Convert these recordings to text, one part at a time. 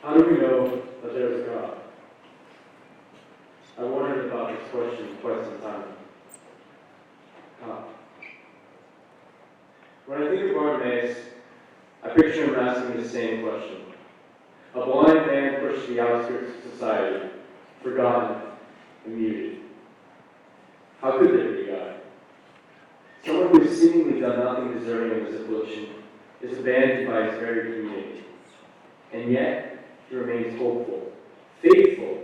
How do we know that there is God? I wondered about this question quite some time. How? When I think of Bartimaeus, I picture him asking the same question. A blind man pushed to the outskirts of society, forgotten and muted. How could there be God? Someone who has seemingly done nothing deserving of his affliction is abandoned by his very community. And yet, he remains hopeful, faithful,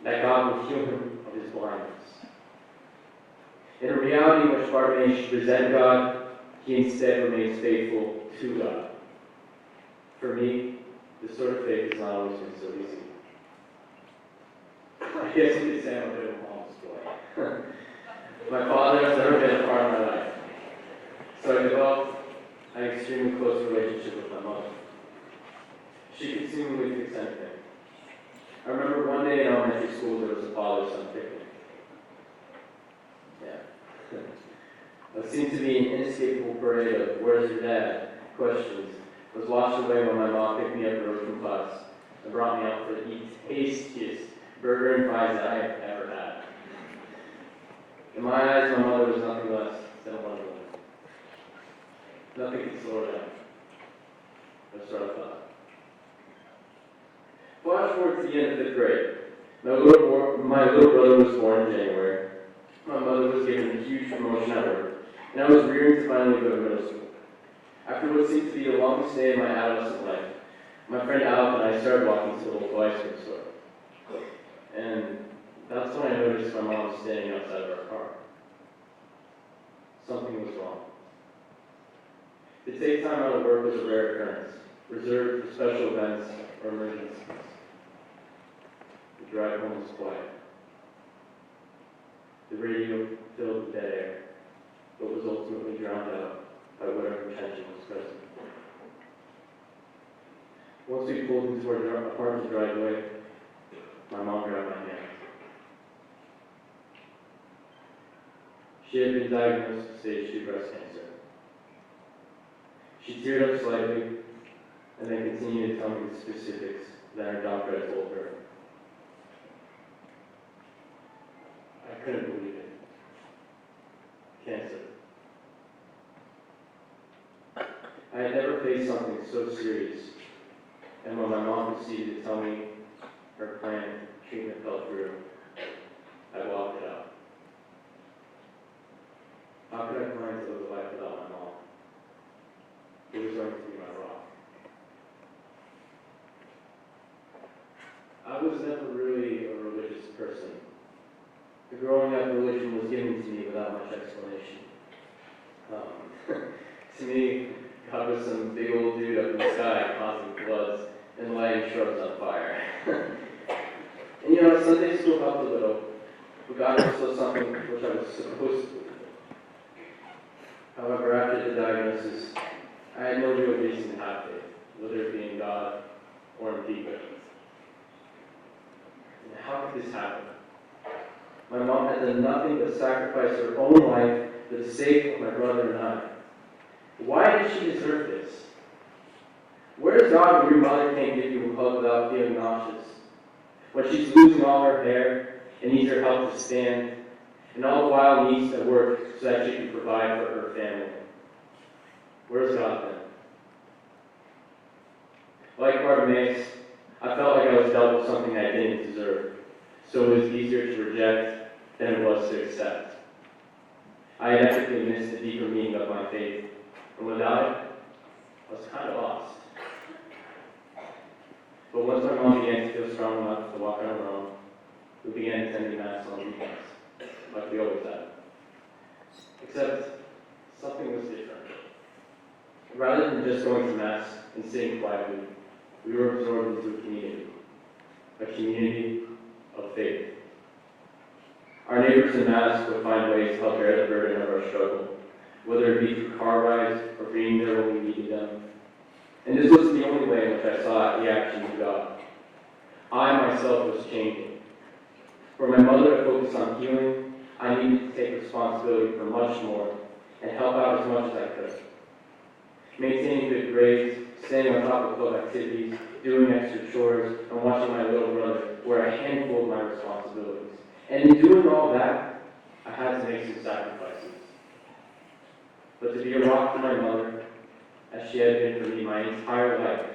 that God will heal him of his blindness. In a reality in which Bartimaeus should resent God, he instead remains faithful to God. For me, this sort of faith has not always been so easy. I guess you could say I'm a bit of a mama's boy. My father has never been a part of my life, so I developed an extremely close relationship with my mother. She could seemingly fix anything. I remember one day in elementary school there was a father-son picnic. Yeah. What seemed to be an inescapable parade of "where's your dad?" questions was washed away when my mom picked me up the road from class and brought me out for the tastiest burger and fries that I have ever had. In my eyes, my mother was nothing less than a wonderwoman. Nothing could slow her down. That's what I thought. Flash forward to the end of 5th grade. My little brother was born in January. My mother was given a huge promotion at work, and I was rearing to finally go to middle school. After what seemed to be the longest day of my adolescent life, my friend Alec and I started walking to the local ice cream store. And that's when I noticed my mom standing outside of our car. Something was wrong. To take time out of work was a rare occurrence, reserved for special events or emergencies. The drive home was quiet. The radio filled with dead air, but was ultimately drowned out by whatever tension was present. Once we pulled into our apartment driveway, my mom grabbed my hand. She had been diagnosed with stage 2 breast cancer. She teared up slightly and then continued to tell me the specifics that her doctor had told her. I couldn't believe it. Cancer. I had never faced something so serious, and when my mom proceeded to tell me her planned treatment fell through, I walked it out. How could I plan to live a life without my mom? It was going to be my rock. I was never really a religious person. The growing up religion was given to me without much explanation. To me, God was some big old dude up in the sky causing floods and lighting shrubs on fire. And Sunday school helped a little, but God was still something which I was supposed to believe in. However, after the diagnosis, I had no real reason to have faith, whether it be in God or in people. And how could this happen? My mom had done nothing but sacrifice her own life for the sake of my brother and I. Why did she deserve this? Where's God when your mother can't give you a hug without feeling nauseous? When she's losing all her hair and needs your help to stand, and all the while needs to work so that she can provide for her family? Where's God then? Like Bartimaeus, I felt like I was dealt with something I didn't deserve, so it was easier to reject than it was to accept. I had ethically missed the deeper meaning of my faith, and without it, I was kind of lost. But once my mom began to feel strong enough to walk on her own, we began attending Mass on weekends, like we always had. Except, something was different. Rather than just going to Mass and sitting quietly, we were absorbed into a community of faith. Our neighbors in Mass would find ways to help bear the burden of our struggle, whether it be through car rides or being there when we needed them. And this was the only way in which I saw the action of God. I myself was changing. For my mother to focus on healing, I needed to take responsibility for much more and help out as much as I could. Maintaining good grades, staying on top of club activities, doing extra chores, and watching my little brother wear a handful of my responsibilities. And in doing all that, I had to make some sacrifices. But to be a rock for my mother, as she had been for me my entire life,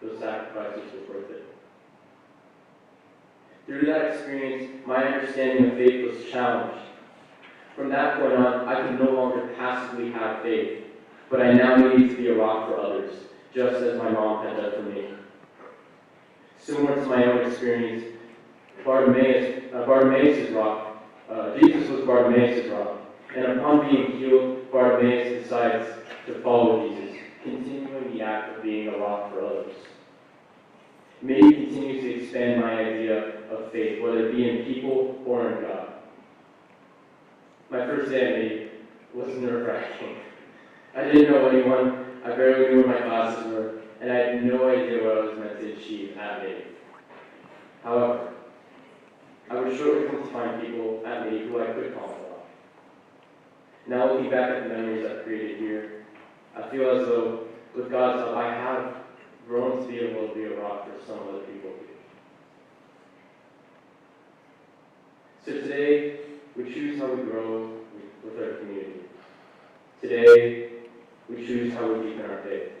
those sacrifices were worth it. Through that experience, my understanding of faith was challenged. From that point on, I could no longer passively have faith, but I now needed to be a rock for others, just as my mom had done for me. Similar to my own experience, Bartimaeus' rock, Jesus was Bartimaeus' rock, and upon being healed, Bartimaeus decides to follow Jesus, continuing the act of being a rock for others. Mitty continues to expand my idea of faith, whether it be in people or in God. My first day at Mitty was nerve-wracking. I didn't know anyone, I barely knew what my classes were, and I had no idea what I was meant to achieve at Mitty. However, I would shortly come to find people at Mitty who I could call on. Now looking back at the memories I've created here, I feel as though, with God's help, I have grown to be able to be a rock for some other people too. So today, we choose how we grow with our community. Today, we choose how we deepen our faith.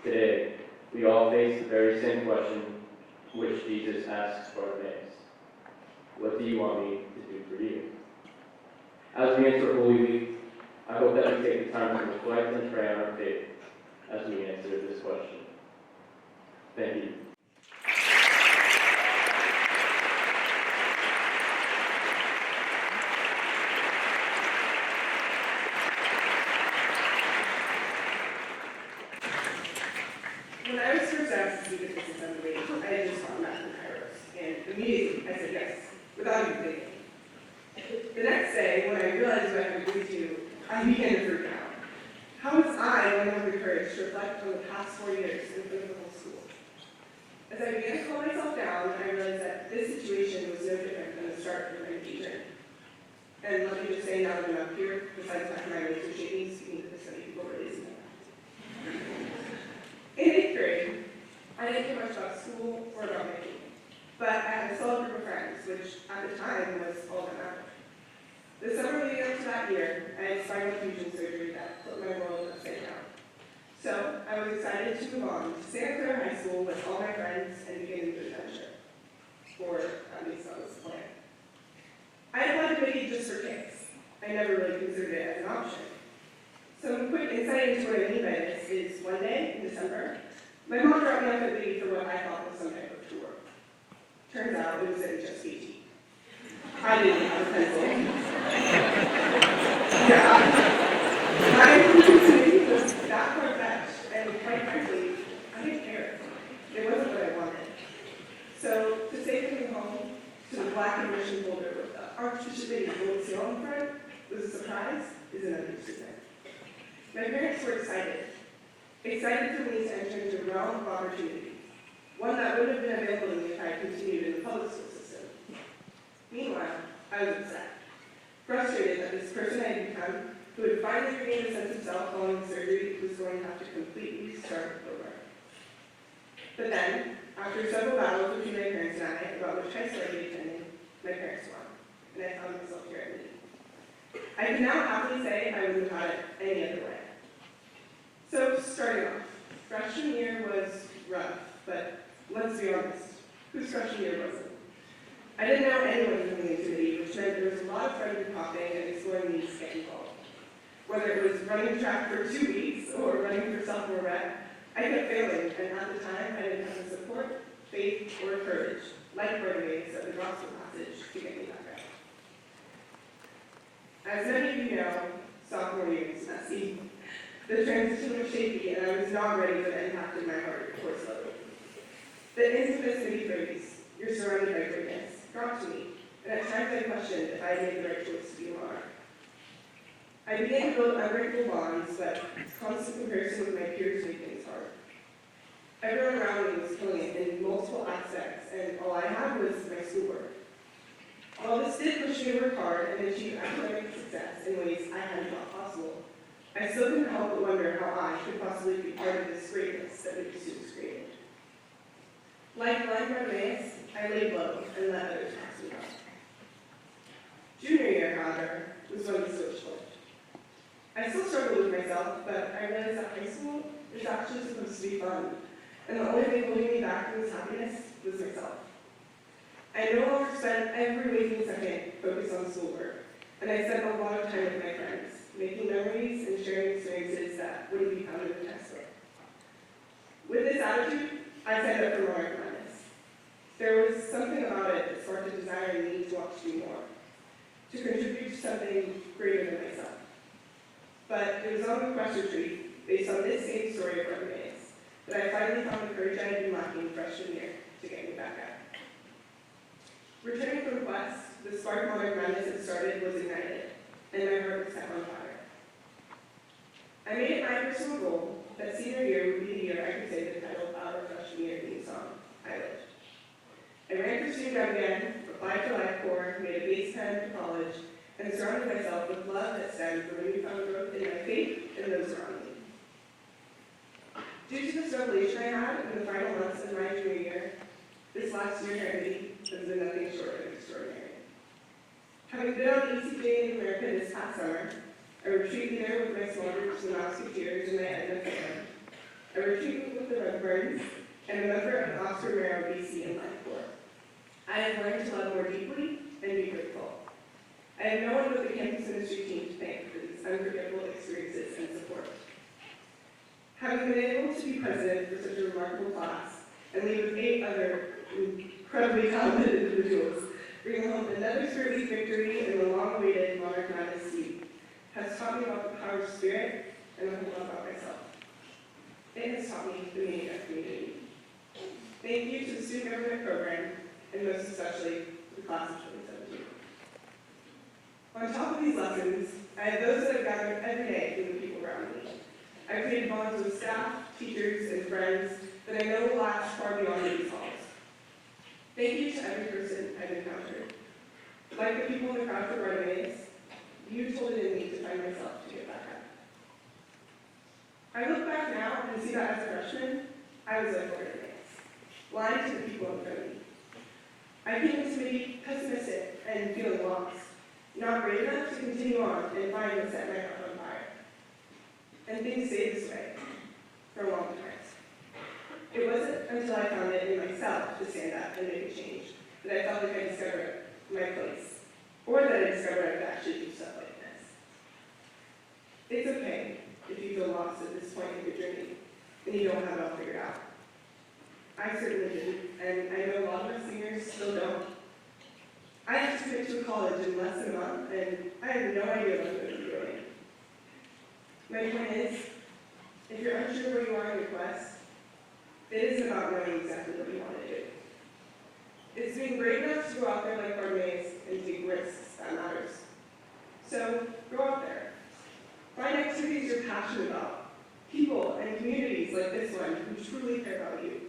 Today, we all face the very same question which Jesus asks Bartimaeus. What do you want me to do for you? As we enter Holy Week, I hope that we take the time to reflect and pray on our faith as we answer this question. Thank you. When I was first asked to speak at this assembly, I had just gotten back from Kairos, and immediately I said yes, without even thinking. The next day, when I realized what I had agreed to, I began to freak out. How was I going to have the courage to reflect on the past 4 years in front of the whole school? As I began to calm myself down, I realized that this situation was no different than the start of my journey. And let me just say, now that I'm up here, besides the fact that my legs are shaking, speaking to this many people really isn't that. In 8th grade, I didn't care much about school or about my team, but I had a solid group of friends, which at the time was all that mattered. The summer leading up to that year, I had spinal fusion surgery that flipped my world upside down. So I was excited to move on to Santa Clara High School with all my friends and begin a new adventure. Or at least that was the plan. I applied to Mitty just for kicks. I never really considered it as an option. Some quick insight into what I mean by this is one day in December, my mom dropped me off at Mitty for what I thought was some type of tour. Turns out it was an HSBT. I didn't have a pencil. Yeah. My opportunity was that far-fetched, and quite frankly, I didn't care. It wasn't what I wanted. So, to save coming home to the black admission folder with the Archbishop Mitty gold seal on the front was a surprise, is an understatement. My parents were excited. Excited for me to enter into a realm of opportunity, one that wouldn't have been available to me if I had continued in the public school system. Meanwhile, I was upset, frustrated that this person I had become, who had finally regained a sense of self following surgery, was going to have to completely start over. But then, after several battles between my parents and I about which high school I'd be attending, my parents won, and I found myself here at Mitty. I can now happily say I wouldn't have had it any other way. So, starting off, freshman year was rough, but let's be honest, whose freshman year wasn't? I didn't know anyone coming into Mitty, which meant there was a lot of friendly popping and exploring needs to get involved. Whether it was running track for 2 weeks or running for sophomore rep, I kept failing, and at the time I didn't have the support, faith, or courage, like Bartimaeus of the gospel passage, to get me back out. As many of you know, sophomore year is messy. The transition was shaky, and I was not ready for the impact in my heart before slowly. The infamous Mitty phrase, "You're surrounded by greatness," got to me, and at times I questioned if I had made the right choice to be a monarch. I began to build unbreakable bonds, but constant comparison with my peers made things hard. Everyone around me was killing it in multiple aspects, and all I had was my schoolwork. While this did push me to work hard and achieve academic success in ways I hadn't thought possible, I still couldn't help but wonder how I could possibly be part of this greatness that Mitty students created. Like blind Bartimaeus, I laid low and let others pass me by. Junior year, however, was when the switch flipped. I still struggled with myself, but I realized that high school is actually supposed to be fun, and the only thing holding me back from this happiness was myself. I no longer spent every waking second focused on schoolwork, and I spent a lot of time with my friends, making memories and sharing experiences that wouldn't be found in the textbook. With this attitude, I signed up for Monarch Madness. There was something about it that sparked a desire in me to want to do more, to contribute to something greater than myself. But it was on the quest retreat, based on this same story of Bartimaeus, that I finally found the courage I had been lacking freshman year to get me back out. Returning from Quest, the spark Monarch Madness had started was ignited, and my heart was set on fire. I made it my personal goal that senior year would be the year I could say the title of our freshman year theme song, I Lived. I ran for student rep again, applied to Life Corps, made a base 10 to college, and surrounded myself with love that stemmed from a newfound growth in my faith and those around me. Due to this revelation I had in the final months of my junior year, this last year at Mitty has been nothing short of extraordinary. Having been on ECJ in America this past summer, a retreat leader with my small groups of Musketeers and my Edna family, a retreat with the Redbirds, and a member of Oxford Marrow BC and Life Corps, I have learned to love more deeply and be grateful. I have no one but the campus ministry team to thank for these unforgettable experiences and support. Having been able to be president for such a remarkable class and lead with 8 other incredibly talented individuals, bringing home another Spirit Week victory in the long-awaited Monarch Madness sweep, has taught me about the power of spirit and a whole lot about myself. It has taught me the meaning of community. Thank you to the student government program, and most especially the class of 2017. On top of these lessons, I have those that have gathered every day from the people around me. I've created bonds with staff, teachers, and friends that I know will last far beyond these halls. Thank you to every person I've encountered. Like the people in the crowd for Bartimaeus, you told it in me to find myself to get back up. I look back now and see that as a freshman, I was like Bartimaeus, blind to the people in front of me. I came to be pessimistic and feeling lost, not brave enough to continue on and find what set my heart on fire. And things stayed this way for a long time. It wasn't until I found it in myself to stand up and make a change that I felt like I discovered my place, or that I discovered I could actually do stuff like this. It's okay if you feel lost at this point in your journey and you don't have it all figured out. I certainly didn't, and I know a lot of us seniors still don't. I had to commit to a college in less than a month, and I had no idea what I was going to be doing. My point is, if you're unsure where you are in your quest, it isn't about knowing exactly what you want to do. It's being brave enough to go out there like Bartimaeus and take risks that matters. So, go out there. Find activities you're passionate about, people and communities like this one who truly care about you,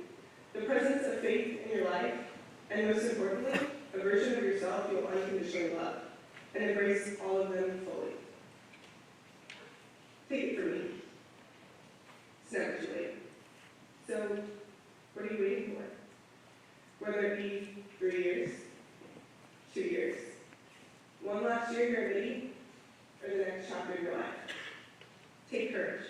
the presence of faith in your life, and most importantly, a version of yourself you'll unconditionally love, and embrace all of them fully. Take it from me. It's never too late. So, what are you waiting for? Whether it be 3 years, 2 years, one last year here at Mitty, or the next chapter of your life. Take courage.